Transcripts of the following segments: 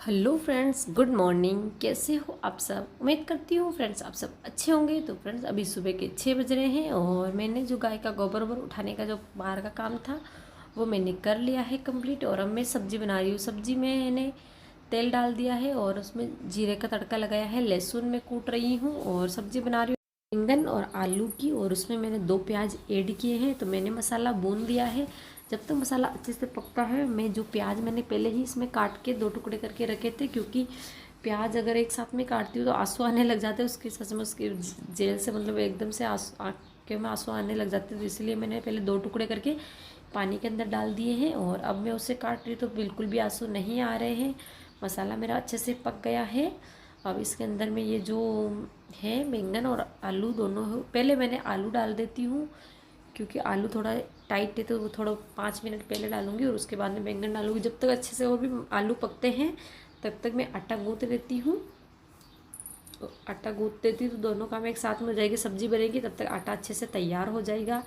Hello friends, good morning. कैसे हो आप सब? उम्मीद करती हूँ फ्रेंड्स आप सब अच्छे होंगे। तो फ्रेंड्स अभी सुबह के 6 बज रहे हैं और मैंने जो गाय का गोबर वोबर उठाने का जो बाहर का काम था वो मैंने कर लिया है कंप्लीट। और अब मैं सब्जी बना रही हूँ। सब्जी में मैंने तेल डाल दिया है और उसमें जीरे का तड़का लगाया है, लहसुन में कूट रही हूँ और सब्जी बना रही हूँ बैंगन और आलू की। और उसमें मैंने 2 प्याज ऐड किए हैं। तो मैंने मसाला भून दिया है। जब तक मसाला अच्छे से पकता है, मैं जो प्याज मैंने पहले ही इसमें काट के 2 टुकड़े करके रखे थे, क्योंकि प्याज अगर एक साथ में काटती हूँ तो आंसू आने लग जाते हैं उसके, सच में उसके जेल से मतलब एकदम से आँखों में आंसू आने लग जाते हैं। तो इसलिए मैंने पहले 2 टुकड़े करके पानी के अंदर डाल दिए हैं और अब मैं उसे काट रही हूँ तो बिल्कुल भी आंसू नहीं आ रहे हैं। मसाला मेरा अच्छे से पक गया है। अब इसके अंदर में ये जो है बैंगन और आलू दोनों हो, पहले मैंने आलू डाल देती हूँ क्योंकि आलू थोड़ा टाइट है तो वो थोड़ा 5 मिनट पहले डालूंगी और उसके बाद में बैंगन डालूंगी। जब तक अच्छे से और भी आलू पकते हैं तब तक मैं आटा गूँथ देती हूँ। आटा गूँथ देती हूँ तो दोनों काम एक साथ में हो जाएगी। सब्जी बनेगी तब तक आटा अच्छे से तैयार हो जाएगा।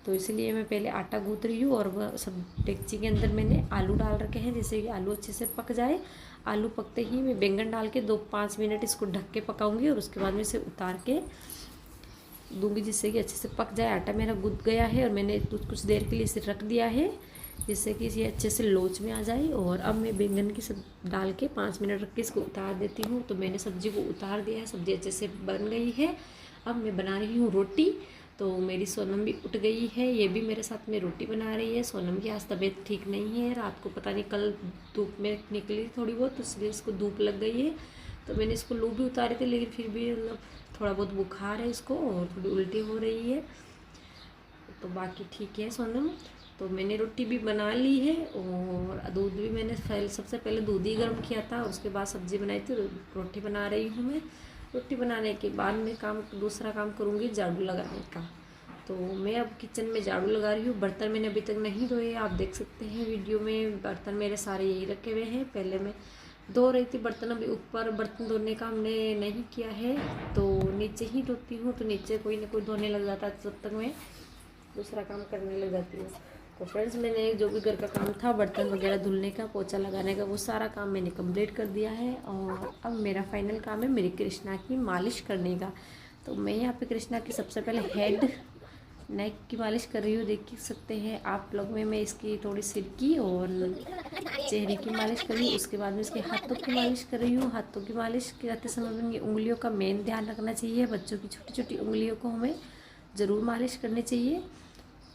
तो इसलिए मैं पहले आटा गूँथ रही हूँ और वह सब डेगची के अंदर मैंने आलू डाल रखे हैं जिससे कि आलू अच्छे से पक जाए। आलू पकते ही मैं बैंगन डाल के 2-5 मिनट इसको ढक के पकाऊंगी और उसके बाद में इसे उतार के दूंगी जिससे कि अच्छे से पक जाए। आटा मेरा गूँथ गया है और मैंने कुछ देर के लिए इसे रख दिया है जिससे कि ये अच्छे से लोच में आ जाए। और अब मैं बैंगन की सब डाल के 5 मिनट रख के इसको उतार देती हूँ। तो मैंने सब्जी को उतार दिया है, सब्जी अच्छे से बन गई है। अब मैं बना रही हूँ रोटी। तो मेरी सोनम भी उठ गई है, ये भी मेरे साथ में रोटी बना रही है। सोनम की आज तबीयत ठीक नहीं है, रात को पता नहीं कल धूप में निकली थोड़ी बहुत तो इसलिए इसको धूप लग गई है। तो मैंने इसको लू भी उतारे थे लेकिन फिर भी मतलब थोड़ा बहुत बुखार है इसको और थोड़ी उल्टी हो रही है। तो बाकी ठीक है सोनम। तो मैंने रोटी भी बना ली है और दूध भी मैंने सबसे पहले दूध ही गर्म किया था, उसके बाद सब्ज़ी बनाई थी। रोटी बना रही हूँ मैं। रोटी बनाने के बाद में दूसरा काम करूँगी झाड़ू लगाने का। तो मैं अब किचन में झाड़ू लगा रही हूँ। बर्तन मैंने अभी तक नहीं धोए, आप देख सकते हैं वीडियो में बर्तन मेरे सारे यही रखे हुए हैं। पहले मैं धो रही थी बर्तन, अभी ऊपर बर्तन धोने का हमने नहीं किया है तो नीचे ही धोती हूँ। तो नीचे कोई ना कोई धोने लग जाता है तब तक मैं दूसरा काम करने लग जाती हूँ। तो फ्रेंड्स मैंने जो भी घर का काम था बर्तन वगैरह धुलने का, पोछा लगाने का, वो सारा काम मैंने कंप्लीट कर दिया है। और अब मेरा फाइनल काम है मेरी कृष्णा की मालिश करने का। तो मैं यहाँ पे कृष्णा की सबसे पहले हेड नेक की मालिश कर रही हूँ, देख सकते हैं आप लोग में। मैं इसकी थोड़ी सिर की और चेहरे की मालिश कर रही हूँ। उसके बाद में इसके हाथों की मालिश कर रही हूँ। हाथों की मालिश करते समय में उंगलियों का मेन ध्यान रखना चाहिए। बच्चों की छोटी छोटी उंगलियों को हमें ज़रूर मालिश करनी चाहिए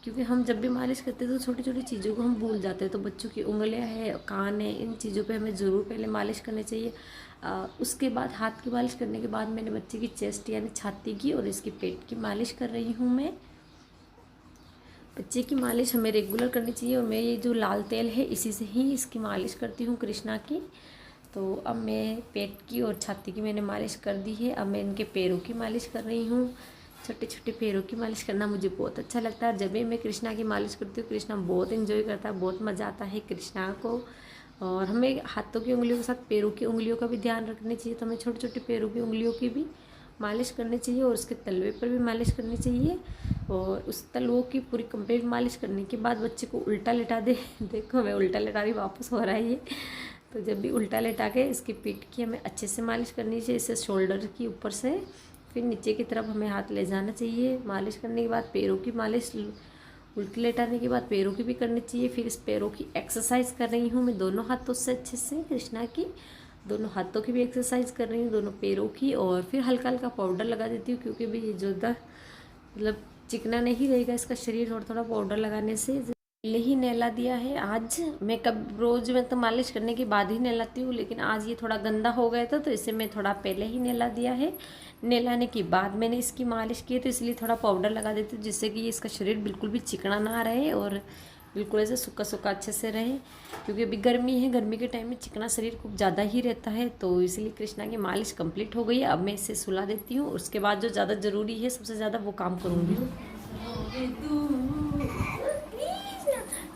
क्योंकि हम जब भी मालिश करते हैं तो छोटी छोटी चीज़ों को हम भूल जाते हैं। तो बच्चों की उंगलियां हैं, कान है, इन चीज़ों पे हमें ज़रूर पहले मालिश करनी चाहिए। उसके बाद हाथ की मालिश करने के बाद मैंने बच्चे की चेस्ट यानी छाती की और इसकी पेट की मालिश कर रही हूँ मैं। बच्चे की मालिश हमें रेगुलर करनी चाहिए और मैं ये जो लाल तेल है इसी से ही इसकी मालिश करती हूँ कृष्णा की। तो अब मैं पेट की और छाती की मैंने मालिश कर दी है। अब मैं इनके पैरों की मालिश कर रही हूँ। छोटे छोटे पैरों की मालिश करना मुझे बहुत अच्छा लगता है। जब भी मैं कृष्णा की मालिश करती हूँ कृष्णा बहुत इन्जॉय करता है, बहुत मज़ा आता है कृष्णा को। और हमें हाथों की उंगलियों के साथ पैरों की उंगलियों का भी ध्यान रखना चाहिए। तो हमें छोटे छोटे पैरों की उंगलियों की भी मालिश करनी चाहिए और उसके तलवे पर भी मालिश करनी चाहिए। और उस तलवों की पूरी कंप्लीट मालिश करने के बाद बच्चे को उल्टा लेटा दे। देखो मैं उल्टा लेटा रही, वापस हो रहा है ये। तो जब भी उल्टा लेटा के इसकी पीठ की हमें अच्छे से मालिश करनी चाहिए, इसे शोल्डर की ऊपर से फिर नीचे की तरफ हमें हाथ ले जाना चाहिए। मालिश करने के बाद पैरों की मालिश उल्टी लेटाने के बाद पैरों की भी करनी चाहिए। फिर इस पैरों की एक्सरसाइज कर रही हूँ मैं दोनों हाथों से अच्छे से कृष्णा की। दोनों हाथों की भी एक्सरसाइज कर रही हूँ, दोनों पैरों की। और फिर हल्का हल्का पाउडर लगा देती हूँ क्योंकि भी ये जो मतलब चिकना नहीं रहेगा इसका शरीर, थोड़ा थोड़ा पाउडर लगाने से। पहले ही नहला दिया है आज मैं, कब रोज़ मैं तो मालिश करने के बाद ही नहलाती हूँ लेकिन आज ये थोड़ा गंदा हो गया था तो इसे मैं थोड़ा पहले ही नहला दिया है। नहलाने के बाद मैंने इसकी मालिश की तो इसलिए थोड़ा पाउडर लगा देती हूँ जिससे कि इसका शरीर बिल्कुल भी चिकना ना रहे और बिल्कुल ऐसे सूखा सूखा अच्छे से रहे। क्योंकि अभी गर्मी है, गर्मी के टाइम में चिकना शरीर खूब ज़्यादा ही रहता है। तो इसलिए कृष्णा की मालिश कंप्लीट हो गई है। अब मैं इसे सुला देती हूँ, उसके बाद जो ज़्यादा ज़रूरी है सबसे ज़्यादा वो काम करूँगी।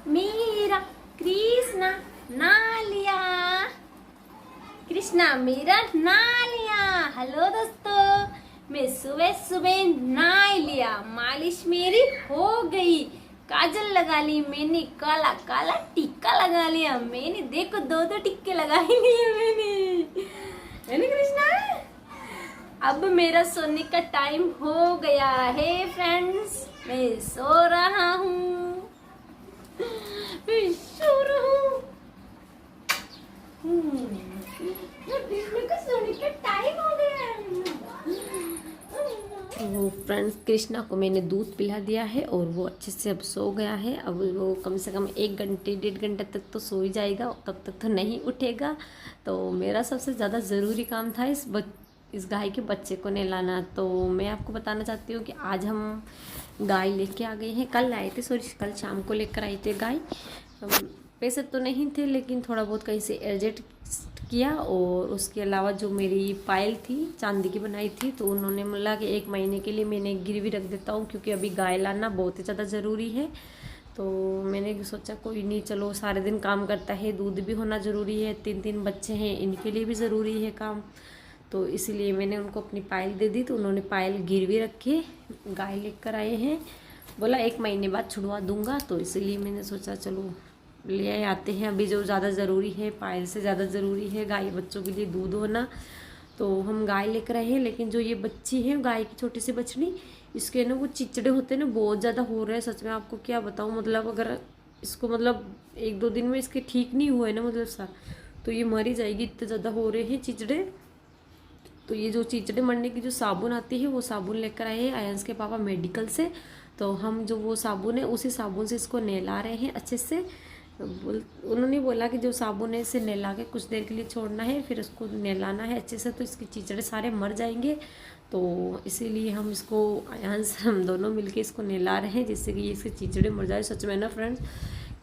मेरा कृष्णा ना लिया, कृष्णा मेरा ना लिया। हेलो दोस्तों, मैं सुबह सुबह नहा लिया, मालिश मेरी हो गई, काजल लगा ली मैंने, काला काला टिक्का लगा लिया मैंने। देखो 2-2 टिक्के लगा ही लिए मैंने। अब मेरा सोने का टाइम हो गया है फ्रेंड्स, मैं सो रहा हूँ, मैं सो रहा हूँ। सोने का टाइम हो गया है। तो फ्रेंड्स कृष्णा को मैंने दूध पिला दिया है और वो अच्छे से अब सो गया है। अब वो कम से कम 1 घंटे 1.5 घंटे तक तो सो ही जाएगा, तब तक तो नहीं उठेगा। तो मेरा सबसे ज़्यादा ज़रूरी काम था इस गाय के बच्चे को नहलाना। तो मैं आपको बताना चाहती हूँ कि आज हम गाय लेके आ गए हैं। कल आए थे, सॉरी कल शाम को लेकर आए थे गाय। पैसे तो नहीं थे लेकिन थोड़ा बहुत कहीं से एडजस्ट किया। और उसके अलावा जो मेरी पायल थी चांदी की बनाई थी, तो उन्होंने बोला कि 1 महीने के लिए मैंने गिरवी रख देता हूँ, क्योंकि अभी गाय लाना बहुत ही ज़्यादा ज़रूरी है। तो मैंने सोचा कोई नहीं, चलो सारे दिन काम करता है, दूध भी होना ज़रूरी है, 3 बच्चे हैं, इनके लिए भी ज़रूरी है काम। तो इसीलिए मैंने उनको अपनी पायल दे दी। तो उन्होंने पायल गिरवी रखे, गाय लेकर आए हैं। बोला 1 महीने बाद छुड़वा दूंगा, तो इसीलिए मैंने सोचा चलो ले आते हैं। अभी जो ज़्यादा ज़रूरी है, पायल से ज़्यादा ज़रूरी है गाय बच्चों के लिए दूध होना। तो हम गाय लेकर आए हैं। लेकिन जो ये बच्ची है गाय की छोटी सी बछड़ी, इसके ना वो चिचड़े होते हैं ना, बहुत ज़्यादा हो रहे हैं। सच में आपको क्या बताऊँ, मतलब अगर इसको मतलब 1-2 दिन में इसके ठीक नहीं हुए ना, मतलब सर, तो ये मर ही जाएगी, इतने ज़्यादा हो रहे हैं चिचड़े। तो ये जो चिचड़े मरने की जो साबुन आती है, वो साबुन लेकर आए हैं आयंस के पापा मेडिकल से। तो हम जो वो साबुन है उसी साबुन से इसको नहला रहे हैं अच्छे से। उन्होंने बोला कि जो साबुन है इसे नहला के कुछ देर के लिए छोड़ना है, फिर उसको नहलाना है अच्छे से, तो इसके चिचड़े सारे मर जाएंगे। तो इसीलिए हम इसको आयंस हम दोनों मिलके इसको नहला रहे हैं, जिससे कि ये इसके चिचड़े मर जाए। सच में ना फ्रेंड्स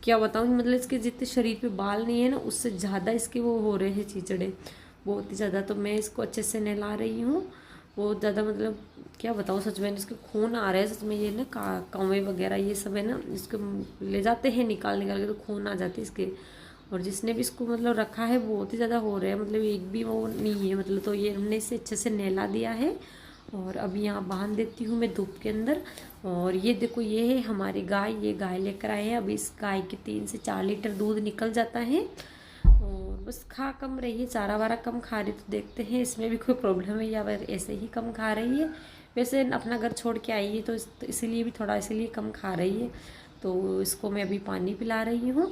क्या बताऊँ, मतलब इसके जितने शरीर पे बाल नहीं है ना, उससे ज़्यादा इसके वो हो रहे हैं चिचड़े, बहुत ही ज़्यादा। तो मैं इसको अच्छे से नहला रही हूँ, बहुत ज़्यादा, मतलब क्या बताऊँ, सच में इसके खून आ रहे हैं। सच में ये ना कौवे वगैरह ये सब है ना, इसको ले जाते हैं निकाल के, तो खून आ जाते हैं इसके। और जिसने भी इसको मतलब रखा है बहुत ही ज़्यादा हो रहे हैं, मतलब एक भी वो नहीं है मतलब। तो ये हमने इसे अच्छे से नहला दिया है और अभी यहाँ बांध देती हूँ मैं धूप के अंदर। और ये देखो, ये है हमारी गाय, ये गाय लेकर आए हैं। अभी इस गाय के 3 से 4 लीटर दूध निकल जाता है। और बस खा कम रही है, चारा वारा कम खा रही, तो देखते हैं इसमें भी कोई प्रॉब्लम है या फिर ऐसे ही कम खा रही है। वैसे अपना घर छोड़ के आई है तो इसीलिए भी थोड़ा इसीलिए कम खा रही है। तो इसको मैं अभी पानी पिला रही हूँ।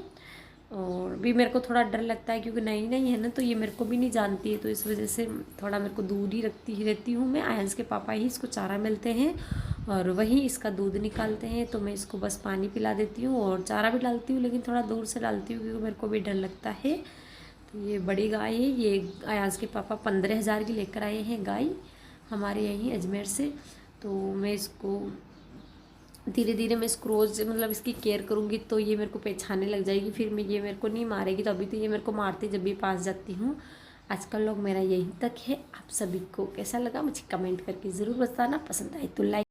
और भी मेरे को थोड़ा डर लगता है, क्योंकि नई नई है ना, तो ये मेरे को भी नहीं जानती है, तो इस वजह से थोड़ा मेरे को दूर ही रहती हूँ मैं। आयंस के पापा ही इसको चारा मिलते हैं और वही इसका दूध निकालते हैं। तो मैं इसको बस पानी पिला देती हूँ और चारा भी डालती हूँ, लेकिन थोड़ा दूर से डालती हूँ क्योंकि मेरे को भी डर लगता है। तो ये बड़ी गाय है, ये आयाज के पापा 15,000 की लेकर आए हैं गाय हमारे यहीं अजमेर से। तो मैं इसको धीरे धीरे मैं इसको रोज़ मतलब इसकी केयर करूँगी, तो ये मेरे को पहचानने लग जाएगी, फिर मैं ये मेरे को नहीं मारेगी। तो अभी तो ये मेरे को मारती जब भी पास जाती हूँ। आज का लोग मेरा यहीं तक है। आप सभी को कैसा लगा मुझे कमेंट करके ज़रूर बताना, पसंद आए तो लाइक